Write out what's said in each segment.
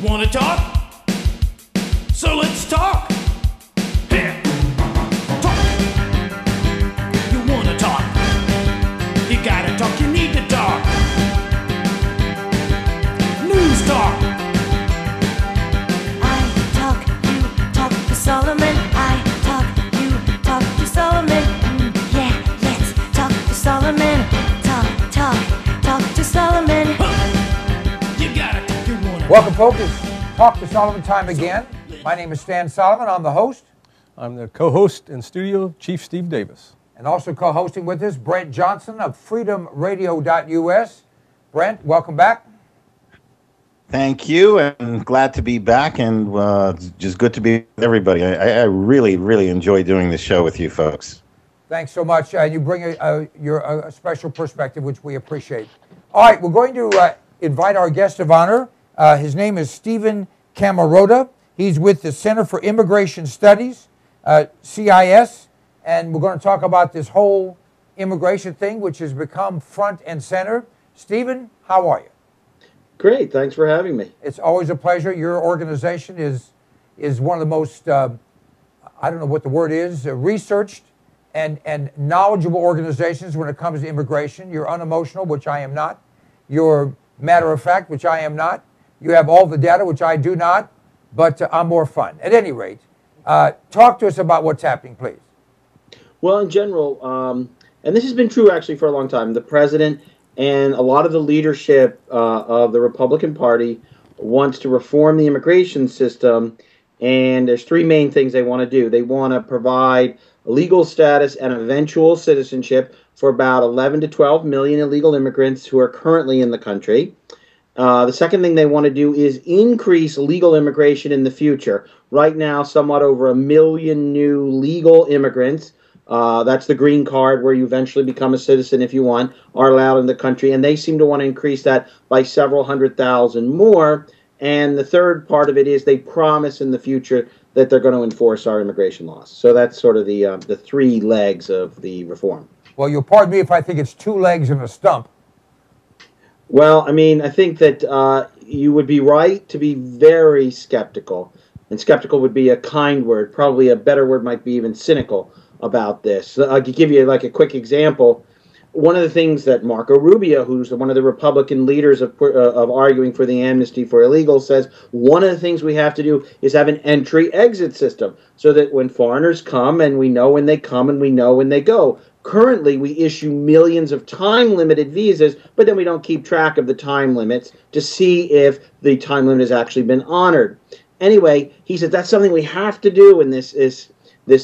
Wanna talk? So let's talk. Here. Talk. You wanna talk? You gotta talk, you need to talk. News talk. I talk, you talk to Solomon. I talk, you talk to Solomon. Yeah, let's talk to Solomon. Talk to Solomon. You gotta talk, you wanna Welcome, folks. It's Talk to Solomon time again. My name is Stan Solomon. I'm the host. I'm the co-host in studio, Chief Steve Davis. And also co-hosting with us, Brent Johnson of freedomradio.us. Brent, welcome back. Thank you, and glad to be back, and it's just good to be with everybody. I really enjoy doing this show with you folks. Thanks so much. You bring a special perspective, which we appreciate. All right, we're going to invite our guest of honor. His name is Stephen Camarota. He's with the Center for Immigration Studies, CIS, and we're going to talk about this whole immigration thing, which has become front and center. Stephen, how are you? Great, thanks for having me. It's always a pleasure. Your organization is one of the most, I don't know what the word is, researched and knowledgeable organizations when it comes to immigration. You're unemotional, which I am not. You're matter of fact, which I am not. You have all the data, which I do not, but I'm more fun. At any rate, talk to us about what's happening, please. Well, in general, and this has been true actually for a long time, the president and a lot of the leadership of the Republican Party wants to reform the immigration system, and there's three main things they want to do. They want to provide legal status and eventual citizenship for about 11 to 12 million illegal immigrants who are currently in the country. The second thing they want to do is increase legal immigration in the future. Right now, somewhat over 1 million new legal immigrants, that's the green card where you eventually become a citizen if you want, are allowed in the country. And they seem to want to increase that by several 100,000 more. And the third part of it is they promise in the future that they're going to enforce our immigration laws. So that's sort of the three legs of the reform. Well, you'll pardon me if I think it's two legs and a stump. Well, I mean, I think that you would be right to be very skeptical. And skeptical would be a kind word. Probably a better word might be even cynical about this. I could give you like a quick example. One of the things that Marco Rubio, who's one of the Republican leaders of arguing for the amnesty for illegals, says one of the things we have to do is have an entry-exit system so that when foreigners come, and we know when they come and we know when they go. Currently, we issue millions of time-limited visas, but then we don't keep track of the time limits to see if the time limit has actually been honored. Anyway, he said that's something we have to do in this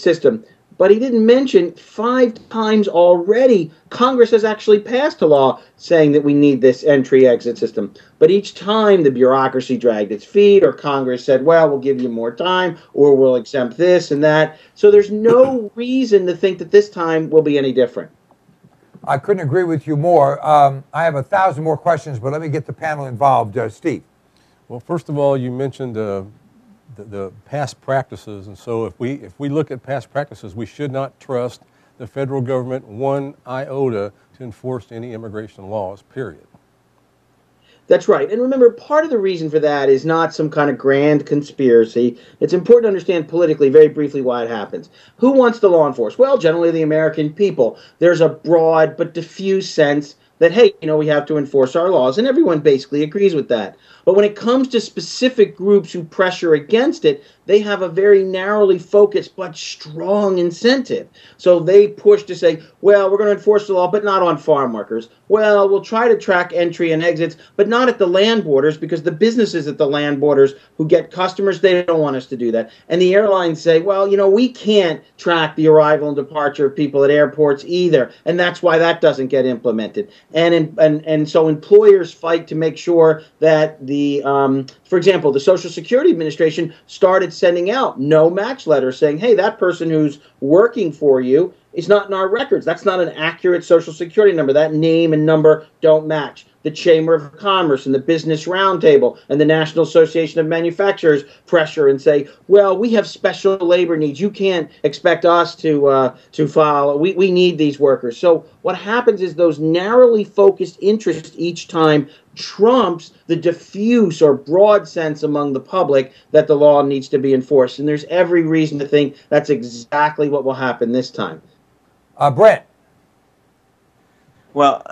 system. But he didn't mention 5 times already Congress has actually passed a law saying that we need this entry-exit system. But each time the bureaucracy dragged its feet, or Congress said, well, we'll give you more time, or we'll exempt this and that. So there's no reason to think that this time will be any different. I couldn't agree with you more. I have 1,000 more questions, but let me get the panel involved. Steve. Well, first of all, you mentioned the past practices, and so if we look at past practices, we should not trust the federal government one iota to enforce any immigration laws, period. That's right. And remember, part of the reason for that is not some kind of grand conspiracy. It's important to understand politically, very briefly, why it happens. Who wants the law enforced? Well, generally the American people. There's a broad but diffuse sense that, hey, we have to enforce our laws, and everyone basically agrees with that. But when it comes to specific groups who pressure against it, they have a very narrowly focused but strong incentive. So they push to say, well, we're going to enforce the law, but not on farm workers. Well, we'll try to track entry and exits, but not at the land borders, because the businesses at the land borders who get customers, they don't want us to do that. And the airlines say, well, we can't track the arrival and departure of people at airports either, and that's why that doesn't get implemented. And so employers fight to make sure that for example, the Social Security Administration started sending out no match letters saying, hey, that person who's working for you is not in our records. That's not an accurate Social Security number. That name and number don't match. the Chamber of Commerce and the Business Roundtable and the National Association of Manufacturers pressure and say, well, we have special labor needs. You can't expect us to follow. We need these workers. So what happens is those narrowly focused interests each time trumps the diffuse or broad sense among the public that the law needs to be enforced. And there's every reason to think that's exactly what will happen this time. Brent. Well,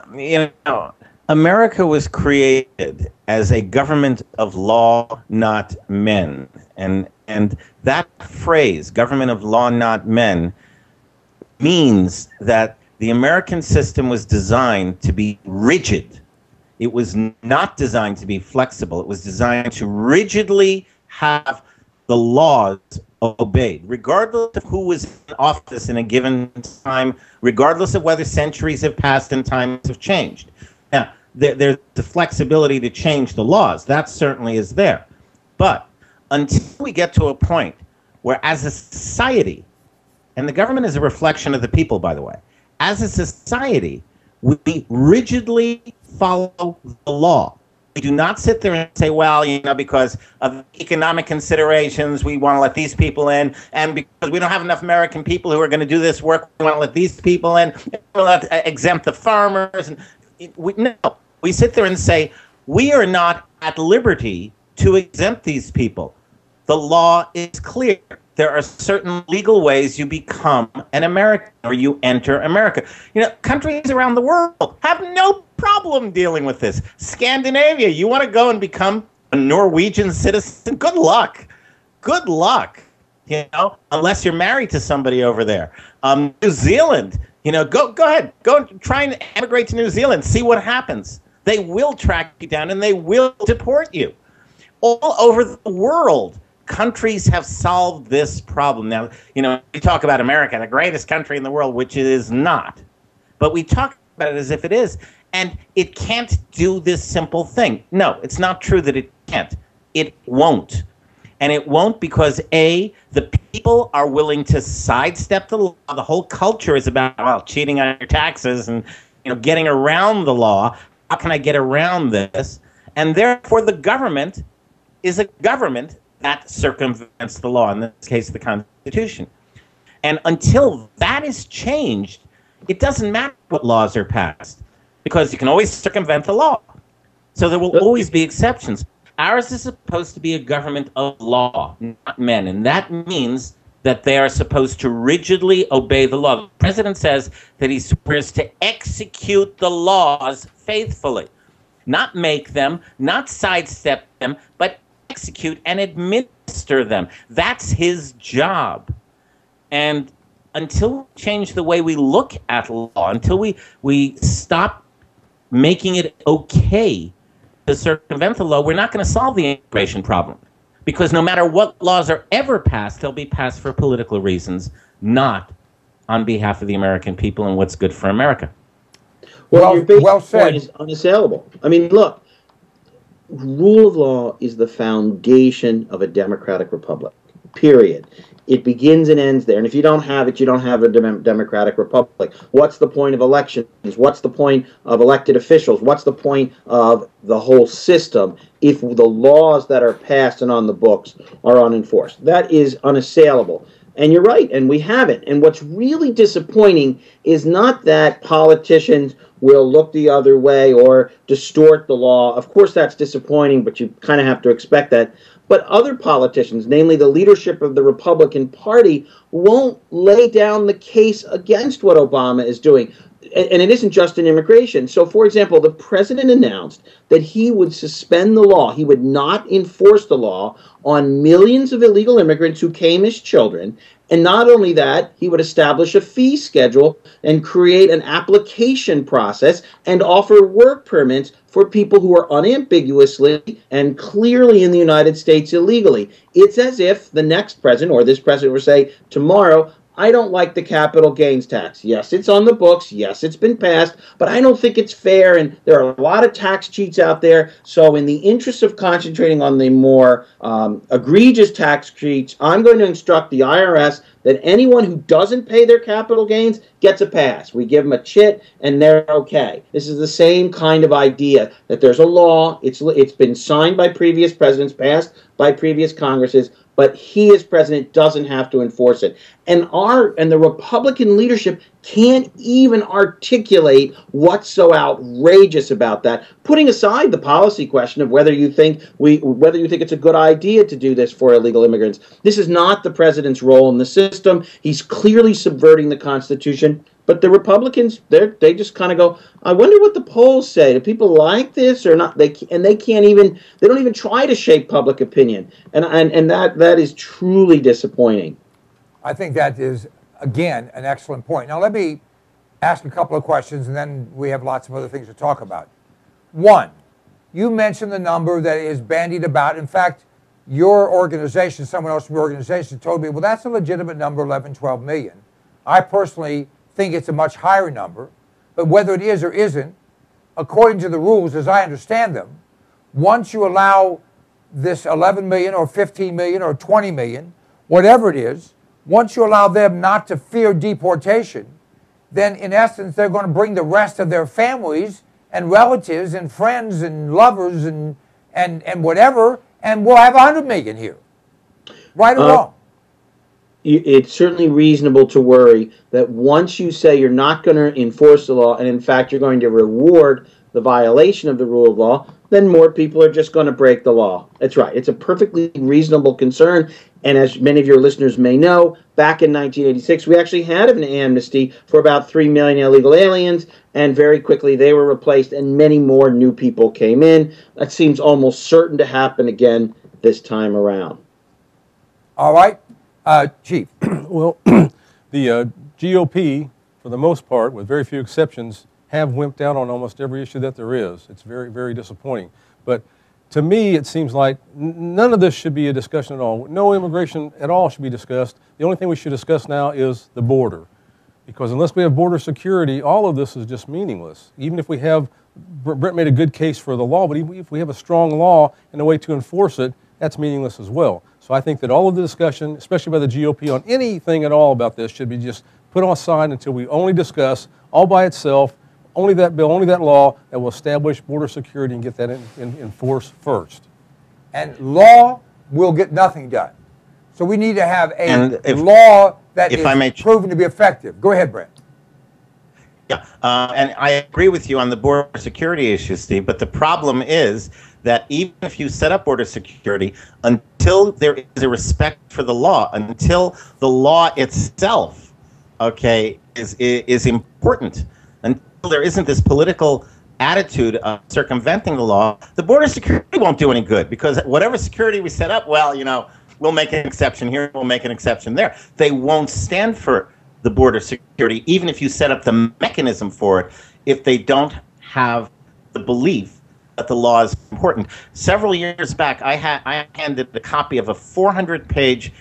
America was created as a government of law, not men. And that phrase, government of law, not men, means that the American system was designed to be rigid. It was not designed to be flexible. It was designed to rigidly have the laws obeyed, regardless of who was in office in a given time, regardless of whether centuries have passed and times have changed. Now, there's the flexibility to change the laws. That certainly is there. But until we get to a point where, as a society, and the government is a reflection of the people, by the way, as a society, we rigidly follow the law. We do not sit there and say, well, because of economic considerations, we want to let these people in, and because we don't have enough American people who are going to do this work, we want to let these people in, we'll exempt the farmers. And no, we sit there and say, we are not at liberty to exempt these people. The law is clear. There are certain legal ways you become an American or you enter America. Countries around the world have no problem dealing with this. Scandinavia, you want to go and become a Norwegian citizen? Good luck. Good luck. Unless you're married to somebody over there. New Zealand, go ahead. Go and try and emigrate to New Zealand. See what happens. They will track you down and they will deport you. All over the world, countries have solved this problem. Now, we talk about America, the greatest country in the world, which it is not. But we talk about it as if it is. And it can't do this simple thing. No, it's not true that it can't. It won't. And it won't because, A, the people are willing to sidestep the law. The whole culture is about, cheating on your taxes and, getting around the law. How can I get around this? And therefore, the government is a government that circumvents the law, in this case, the Constitution. And until that is changed, it doesn't matter what laws are passed, because you can always circumvent the law. So there will always be exceptions. Ours is supposed to be a government of law, not men. And that means that they are supposed to rigidly obey the law. The president says that he swears to execute the laws faithfully. Not make them, not sidestep them, but execute and administer them. That's his job. And until we change the way we look at law, until we stop making it okay to circumvent the law, we're not going to solve the immigration problem. Because no matter what laws are ever passed, they'll be passed for political reasons, not on behalf of the American people and what's good for America. Well, your basic well said. point is unassailable. I mean, look, rule of law is the foundation of a democratic republic, period. It begins and ends there. And if you don't have it, you don't have a democratic republic. What's the point of elections? What's the point of elected officials? What's the point of the whole system if the laws that are passed and on the books are unenforced? That is unassailable. And you're right, and we haven't. And what's really disappointing is not that politicians will look the other way or distort the law. Of course, that's disappointing, but you kind of have to expect that. But other politicians, namely the leadership of the Republican Party, won't lay down the case against what Obama is doing. And it isn't just in immigration. So, for example, the president announced that he would suspend the law. He would not enforce the law on millions of illegal immigrants who came as children. And not only that, he would establish a fee schedule and create an application process and offer work permits for people who are unambiguously and clearly in the United States illegally. It's as if the next president or this president would say, tomorrow, I don't like the capital gains tax. Yes, it's on the books. Yes, it's been passed, but I don't think it's fair. And there are a lot of tax cheats out there. So in the interest of concentrating on the more egregious tax cheats, I'm going to instruct the IRS that anyone who doesn't pay their capital gains gets a pass. We give them a chit and they're okay. This is the same kind of idea that there's a law. It's been signed by previous presidents, passed by previous Congresses, but he as president doesn't have to enforce it. And the Republican leadership can't even articulate what's so outrageous about that. Putting aside the policy question of whether you think it's a good idea to do this for illegal immigrants, this is not the president's role in the system. He's clearly subverting the Constitution. But the Republicans, they just kind of go, I wonder what the polls say. Do people like this or not? They don't even try to shape public opinion, and that is truly disappointing. I think that is, again, an excellent point. Now, let me ask a couple of questions, and then we have lots of other things to talk about. One, you mentioned the number that is bandied about. In fact, your organization, someone else from your organization told me, well, that's a legitimate number, 11, 12 million. I personally think it's a much higher number, but whether it is or isn't, according to the rules, as I understand them, once you allow this 11 million or 15 million or 20 million, whatever it is, once you allow them not to fear deportation, then in essence, they're going to bring the rest of their families and relatives and friends and lovers and whatever, and we'll have 100 million here. Right or wrong? It's certainly reasonable to worry that once you say you're not going to enforce the law, and in fact you're going to reward the violation of the rule of law, then more people are just going to break the law. That's right. It's a perfectly reasonable concern. And as many of your listeners may know, back in 1986, we actually had an amnesty for about 3 million illegal aliens, and very quickly they were replaced and many more new people came in. That seems almost certain to happen again this time around. All right. Chief. Well, the GOP, for the most part, with very few exceptions, have wimped out on almost every issue that there is. It's very, very disappointing. But to me, it seems like none of this should be a discussion at all. No immigration at all should be discussed. The only thing we should discuss now is the border. Because unless we have border security, all of this is just meaningless. Even if we have, Brent made a good case for the law, but even if we have a strong law and a way to enforce it, that's meaningless as well. So I think that all of the discussion, especially by the GOP on anything at all about this, should be just put aside until we only discuss all by itself, only that bill, only that law that will establish border security and get that in force first. And law will get nothing done. So we need to have a law that is proven to be effective. Go ahead, Brent. Yeah, and I agree with you on the border security issue, Steve, but the problem is that even if you set up border security, until there is a respect for the law, until the law itself, okay, is important, until there isn't this political attitude of circumventing the law, the border security won't do any good, because whatever security we set up, well, you know, we'll make an exception here, we'll make an exception there. They won't stand for the border security, even if you set up the mechanism for it, if they don't have the belief that the law is important. Several years back, I handed a copy of a 400-page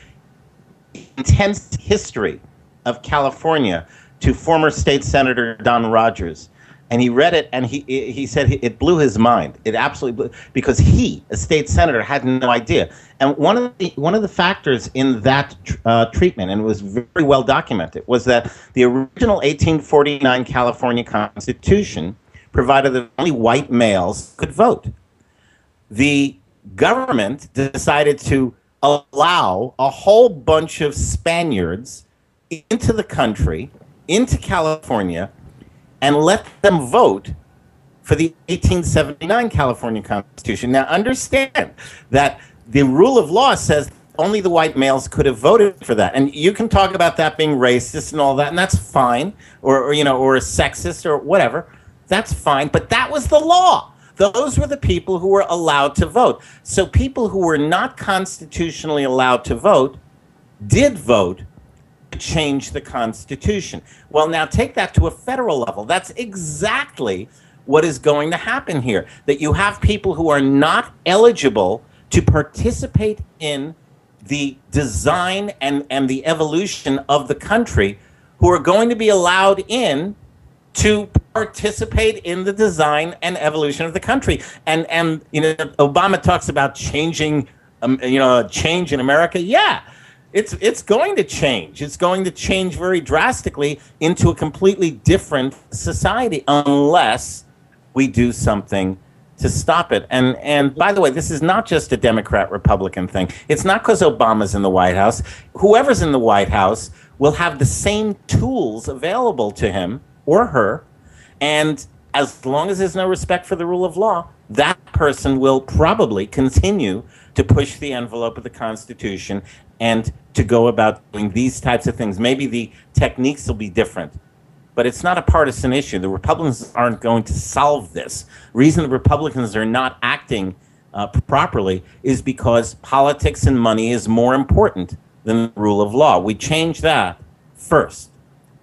intense history of California to former state senator Don Rogers. And he read it, and he said it blew his mind. It absolutely blew, because he, a state senator, had no idea. And one of the factors in that treatment, and it was very well documented, was that the original 1849 California Constitution provided that only white males could vote. The government decided to allow a whole bunch of Spaniards into the country, into California, and let them vote for the 1879 California Constitution. Now, understand that the rule of law says only the white males could have voted for that. And you can talk about that being racist and all that, and that's fine, or you know, or sexist or whatever. That's fine, but that was the law. Those were the people who were allowed to vote. So people who were not constitutionally allowed to vote did vote to change the Constitution. Well, now take that to a federal level. That's exactly what is going to happen here, that you have people who are not eligible to participate in the design and the evolution of the country who are going to be allowed in to participate in the design and evolution of the country. And you know, Obama talks about changing, you know, change in America. Yeah, it's going to change. It's going to change very drastically into a completely different society unless we do something to stop it. And by the way, this is not just a Democrat-Republican thing. It's not because Obama's in the White House. Whoever's in the White House will have the same tools available to him or her, and as long as there's no respect for the rule of law, that person will probably continue to push the envelope of the Constitution and to go about doing these types of things. Maybe the techniques will be different, but it's not a partisan issue. The Republicans aren't going to solve this. The reason the Republicans are not acting properly is because politics and money is more important than the rule of law. We change that first,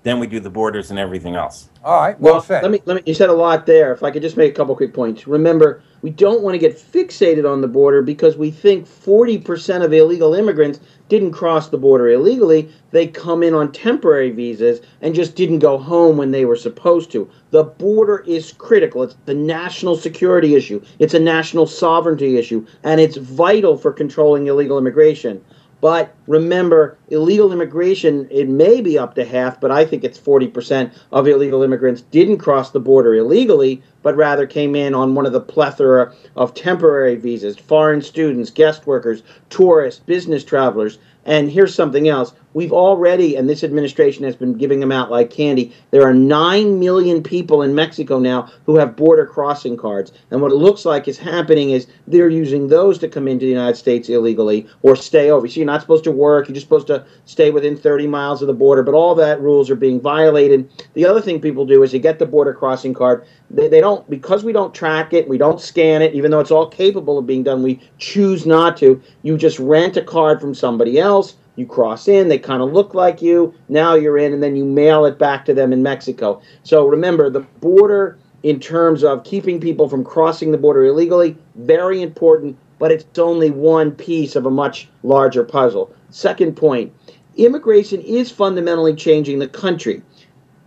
then we do the borders and everything else. All right, well said. Let me. You said a lot there. If I could just make a couple quick points. Remember, we don't want to get fixated on the border because we think 40% of illegal immigrants didn't cross the border illegally. They come in on temporary visas and just didn't go home when they were supposed to. The border is critical. It's the national security issue. It's a national sovereignty issue, and it's vital for controlling illegal immigration. But remember, illegal immigration, it may be up to half, but I think it's 40% of illegal immigrants didn't cross the border illegally, but rather came in on one of the plethora of temporary visas, foreign students, guest workers, tourists, business travelers. And here's something else. We've already, and this administration has been giving them out like candy, there are 9 million people in Mexico now who have border crossing cards. And what it looks like is happening is they're using those to come into the United States illegally or stay over. So you're not supposed to work. You're just supposed to stay within 30 miles of the border. But all that rules are being violated. The other thing people do is they get the border crossing card. They don't, because we don't track it, we don't scan it, even though it's all capable of being done, we choose not to. You just rent a card from somebody else. You cross in, they kind of look like you, now you're in, and then you mail it back to them in Mexico. So remember, the border, in terms of keeping people from crossing the border illegally, very important, but it's only one piece of a much larger puzzle. Second point, immigration is fundamentally changing the country.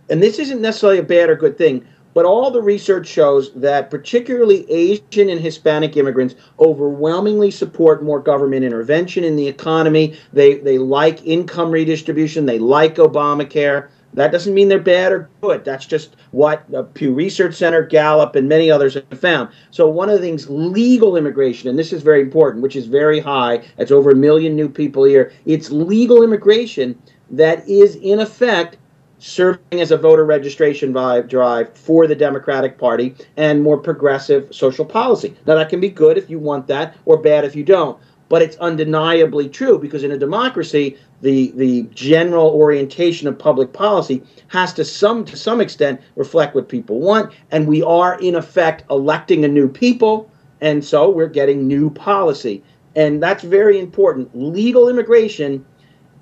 And this isn't necessarily a bad or good thing, but all the research shows that particularly Asian and Hispanic immigrants overwhelmingly support more government intervention in the economy. They like income redistribution. They like Obamacare. That doesn't mean they're bad or good. That's just what Pew Research Center, Gallup, and many others have found. So one of the things, legal immigration, and this is very important, which is very high. It's over 1 million new people a year. It's legal immigration that is, in effect, serving as a voter registration drive for the Democratic Party and more progressive social policy. Now, that can be good if you want that or bad if you don't. But it's undeniably true because in a democracy, the general orientation of public policy has to some extent reflect what people want. And we are, in effect, electing a new people. And so we're getting new policy. And that's very important. Legal immigration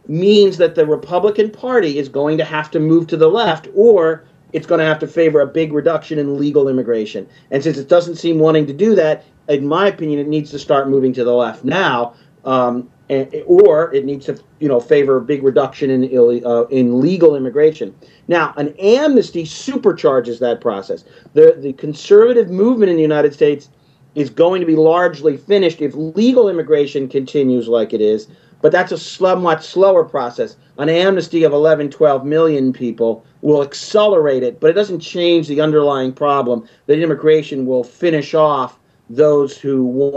means that the Republican Party is going to have to move to the left, or it's going to have to favor a big reduction in legal immigration. And since it doesn't seem wanting to do that, in my opinion, it needs to start moving to the left now, or it needs to, favor a big reduction in legal immigration. Now, an amnesty supercharges that process. The conservative movement in the United States is going to be largely finished if legal immigration continues like it is. But that's a somewhat slower process. An amnesty of 11, 12 million people will accelerate it, but it doesn't change the underlying problem that immigration will finish off those who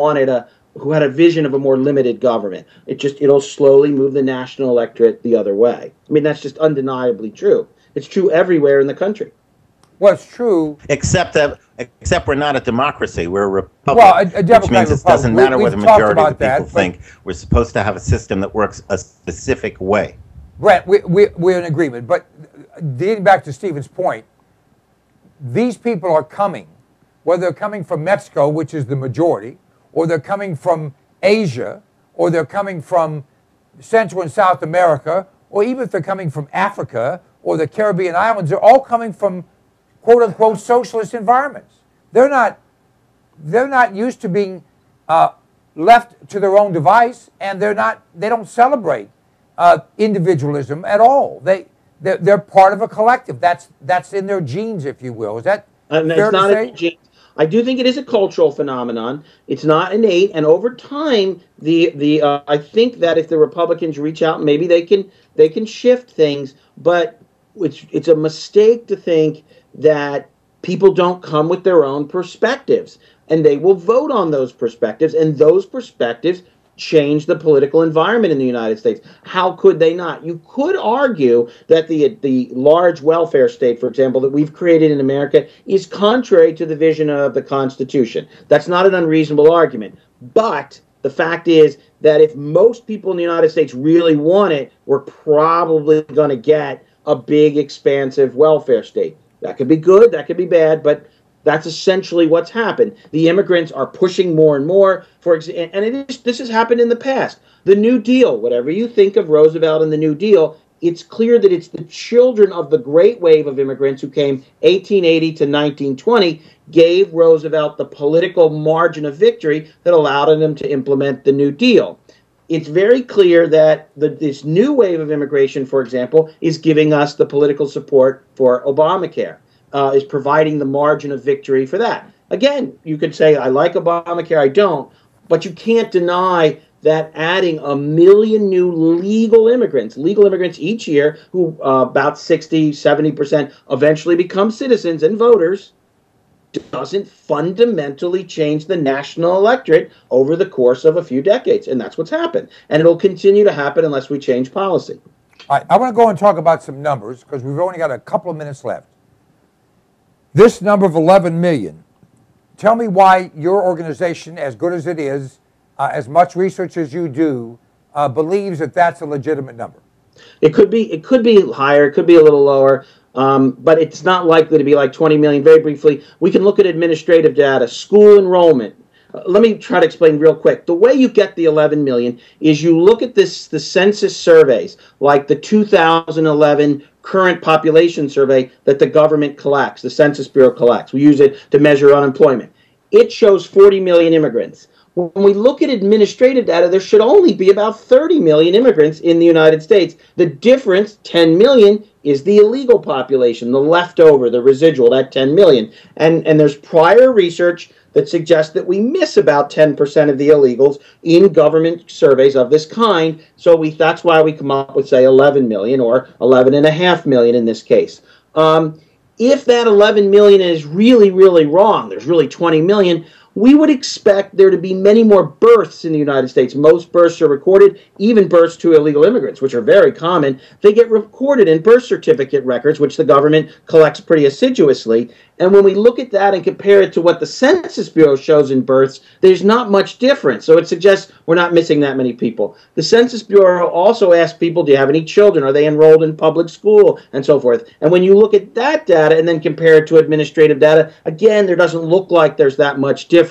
had a vision of a more limited government. It'll slowly move the national electorate the other way. I mean, that's just undeniably true. It's true everywhere in the country. Well, it's true. Except we're not a democracy. We're a republic. Well, which means it doesn't matter what the majority of the people think. We're supposed to have a system that works a specific way. Brent, we're in agreement. But getting back to Stephen's point, these people are coming, whether they're coming from Mexico, which is the majority, or they're coming from Asia, or they're coming from Central and South America, or even if they're coming from Africa or the Caribbean islands, they're all coming from quote-unquote socialist environments. They're not used to being left to their own device, and they don't celebrate individualism at all. They're part of a collective. That's in their genes, if you will. Is that fair it's not to say? a gene. I do think it is a cultural phenomenon. It's not innate, and over time, I think that if the Republicans reach out, maybe they can shift things. But it's a mistake to think that people don't come with their own perspectives, and they will vote on those perspectives, and those perspectives change the political environment in the United States. How could they not? You could argue that the large welfare state, for example, that we've created in America is contrary to the vision of the Constitution. That's not an unreasonable argument. But the fact is that if most people in the United States really want it, we're probably going to get a big, expansive welfare state. That could be good, that could be bad, but that's essentially what's happened. The immigrants are pushing more and more. This has happened in the past. The New Deal, whatever you think of Roosevelt and the New Deal, it's clear that it's the children of the great wave of immigrants who came 1880 to 1920 gave Roosevelt the political margin of victory that allowed him to implement the New Deal. It's very clear that this new wave of immigration, for example, is giving us the political support for Obamacare. Is providing the margin of victory for that. Again, you could say, I like Obamacare, I don't, but you can't deny that adding 1 million new legal immigrants each year, who about 60, 70% eventually become citizens and voters, doesn't fundamentally change the national electorate over the course of a few decades. And that's what's happened. And it'll continue to happen unless we change policy. All right, I want to go and talk about some numbers because we've only got a couple of minutes left. This number of 11 million, tell me why your organization, as good as it is, as much research as you do, believes that that's a legitimate number. It could be higher, it could be a little lower, but it's not likely to be like 20 million. Very briefly, we can look at administrative data, school enrollment. Let me try to explain real quick. The way you get the 11 million is you look at the census surveys, like the 2011 current population survey that the government collects, the Census Bureau collects. We use it to measure unemployment. It shows 40 million immigrants. When we look at administrative data, there should only be about 30 million immigrants in the United States. The difference, 10 million, is the illegal population, the leftover, the residual, that 10 million. And there's prior research that suggests that we miss about 10% of the illegals in government surveys of this kind. So that's why we come up with, say, 11 million or 11.5 million in this case. If that 11 million is really, really wrong, there's really 20 million, we would expect there to be many more births in the United States. Most births are recorded, even births to illegal immigrants, which are very common. They get recorded in birth certificate records, which the government collects pretty assiduously. And when we look at that and compare it to what the Census Bureau shows in births, there's not much difference. So it suggests we're not missing that many people. The Census Bureau also asks people, do you have any children? Are they enrolled in public school? And so forth. And when you look at that data and then compare it to administrative data, again, there doesn't look like there's that much difference.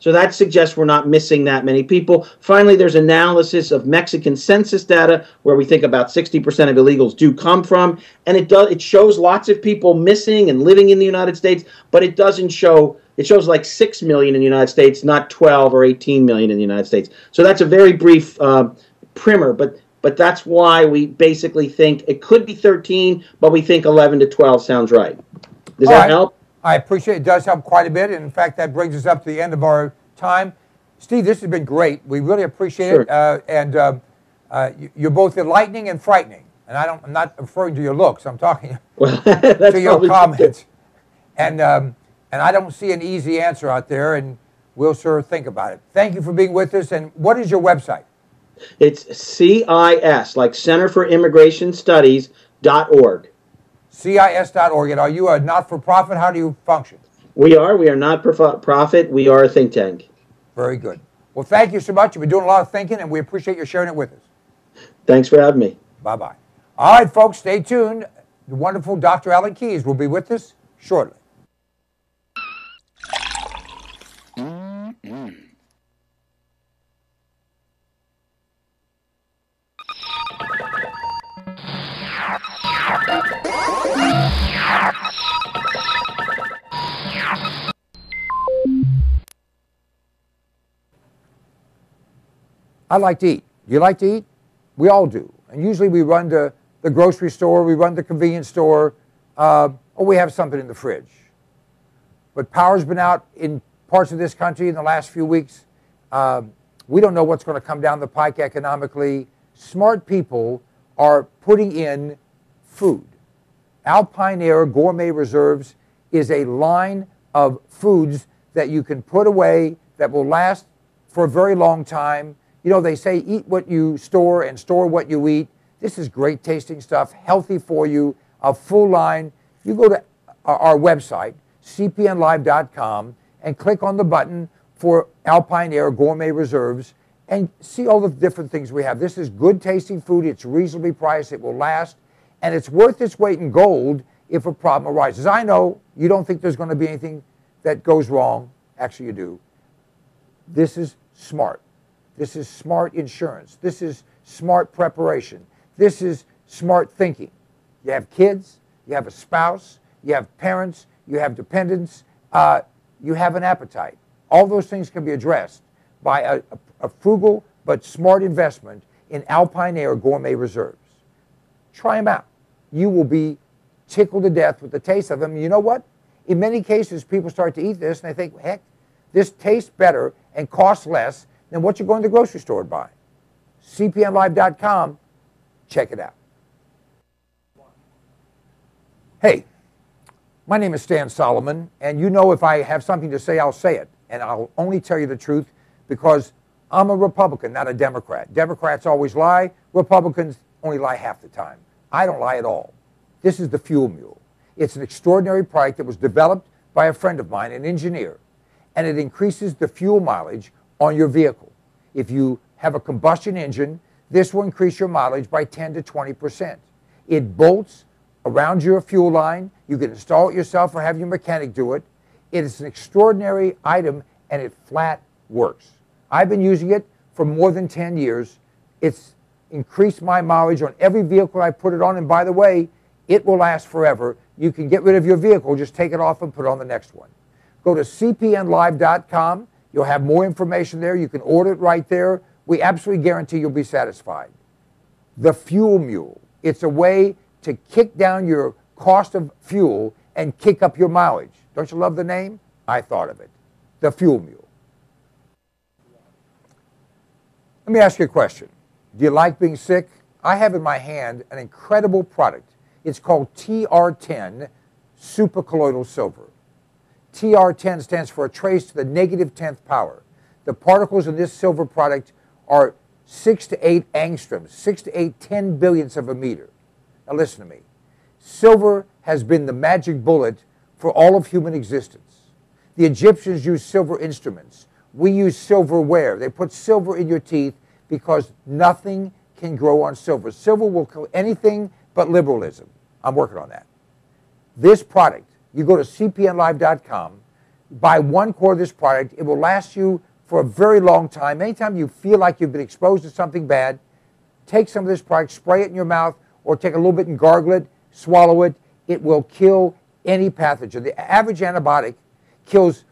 So that suggests we're not missing that many people. Finally, there's analysis of Mexican census data where we think about 60% of illegals do come from. And it shows lots of people missing and living in the United States, but it doesn't show, it shows like 6 million in the United States, not 12 or 18 million in the United States. So that's a very brief primer, but that's why we basically think it could be 13, but we think 11 to 12 sounds right. Does that help? I appreciate it. It does help quite a bit. And in fact, that brings us up to the end of our time. Steve, this has been great. We really appreciate it. You're both enlightening and frightening. And I'm not referring to your looks. I'm talking to your comments. And I don't see an easy answer out there, and we'll sure think about it. Thank you for being with us. And what is your website? It's CIS, like Center for Immigration Studies.org. CIS.org. And are you a not-for-profit? How do you function? We are not-for-profit. We are a think tank. Very good. Well, thank you so much. You've been doing a lot of thinking, and we appreciate you sharing it with us. Thanks for having me. Bye-bye. All right, folks, stay tuned. The wonderful Dr. Alan Keyes will be with us shortly. I like to eat. Do you like to eat? We all do. And usually we run to the grocery store, we run to the convenience store, or we have something in the fridge. But power's been out in parts of this country in the last few weeks. We don't know what's going to come down the pike economically. Smart people are putting in food. Alpine Air Gourmet Reserves is a line of foods that you can put away that will last for a very long time. You know, they say eat what you store and store what you eat. This is great tasting stuff, healthy for you, a full line. You go to our website, cpnlive.com, and click on the button for Alpine Air Gourmet Reserves and see all the different things we have. This is good tasting food. It's reasonably priced. It will last. And it's worth its weight in gold if a problem arises. I know you don't think there's going to be anything that goes wrong. Actually, you do. This is smart. This is smart insurance. This is smart preparation. This is smart thinking. You have kids, you have a spouse, you have parents, you have dependents, you have an appetite. All those things can be addressed by a frugal but smart investment in Alpine Air Gourmet Reserves. Try them out. You will be tickled to death with the taste of them. You know what? In many cases, people start to eat this and they think, heck, this tastes better and costs less than what you're going to the grocery store to buy. cpnlive.com, check it out. Hey, my name is Stan Solomon, and you know if I have something to say, I'll say it. And I'll only tell you the truth because I'm a Republican, not a Democrat. Democrats always lie. Republicans only lie half the time. I don't lie at all. This is the Fuel Mule. It's an extraordinary product that was developed by a friend of mine, an engineer, and it increases the fuel mileage on your vehicle. If you have a combustion engine, this will increase your mileage by 10 to 20%. It bolts around your fuel line. You can install it yourself or have your mechanic do it. It is an extraordinary item, and it flat works. I've been using it for more than 10 years. It's increased my mileage on every vehicle I put it on, and by the way, it will last forever. You can get rid of your vehicle, just take it off and put on the next one. Go to cpnlive.com. You'll have more information there. You can order it right there. We absolutely guarantee you'll be satisfied. The Fuel Mule. It's a way to kick down your cost of fuel and kick up your mileage. Don't you love the name? I thought of it. The Fuel Mule. Let me ask you a question. Do you like being sick? I have in my hand an incredible product. It's called TR10 Supercolloidal Silver. TR10 stands for a trace to the negative 10th power. The particles in this silver product are 6 to 8 angstroms, 6 to 8 10 billionths of a meter. Now listen to me. Silver has been the magic bullet for all of human existence. The Egyptians used silver instruments. We use silverware. They put silver in your teeth because nothing can grow on silver. Silver will kill anything but liberalism. I'm working on that. This product, you go to cpnlive.com, buy 1 quart of this product. It will last you for a very long time. Anytime you feel like you've been exposed to something bad, take some of this product, spray it in your mouth, or take a little bit and gargle it, swallow it. It will kill any pathogen. The average antibiotic kills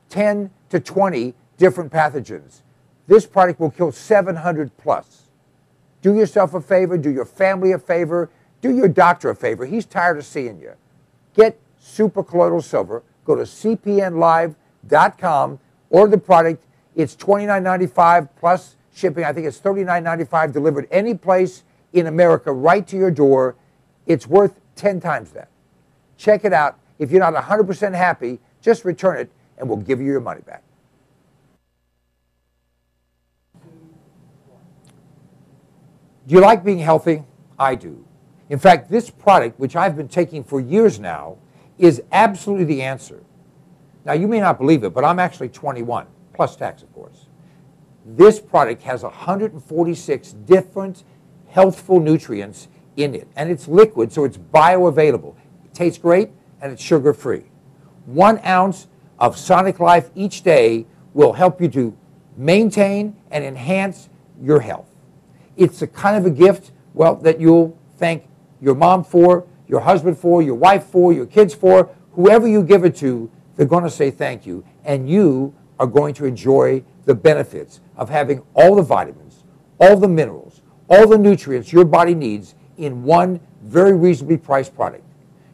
10 to 20 different pathogens. This product will kill 700 plus. Do yourself a favor, do your family a favor, do your doctor a favor. He's tired of seeing you. Get Supercolloidal Silver. Go to cpnlive.com, order the product. It's $29.95 plus shipping. I think it's $39.95 delivered any place in America right to your door. It's worth 10 times that. Check it out. If you're not 100% happy, just return it and we'll give you your money back. Do you like being healthy? I do. In fact, this product, which I've been taking for years now, is absolutely the answer. Now, you may not believe it, but I'm actually 21, plus tax, of course. This product has 146 different healthful nutrients in it, and it's liquid, so it's bioavailable. It tastes great, and it's sugar-free. 1 ounce of Sonic Life each day will help you to maintain and enhance your health. It's the kind of a gift, well, that you'll thank your mom for, your husband for, your wife for, your kids for. Whoever you give it to, they're going to say thank you, and you are going to enjoy the benefits of having all the vitamins, all the minerals, all the nutrients your body needs in one very reasonably priced product.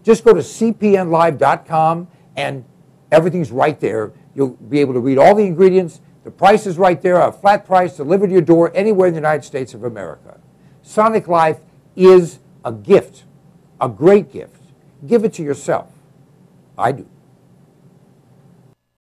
Just go to cpnlive.com and everything's right there. You'll be able to read all the ingredients. The price is right there, a flat price delivered to your door anywhere in the United States of America. Sonic Life is a gift, a great gift. Give it to yourself. I do.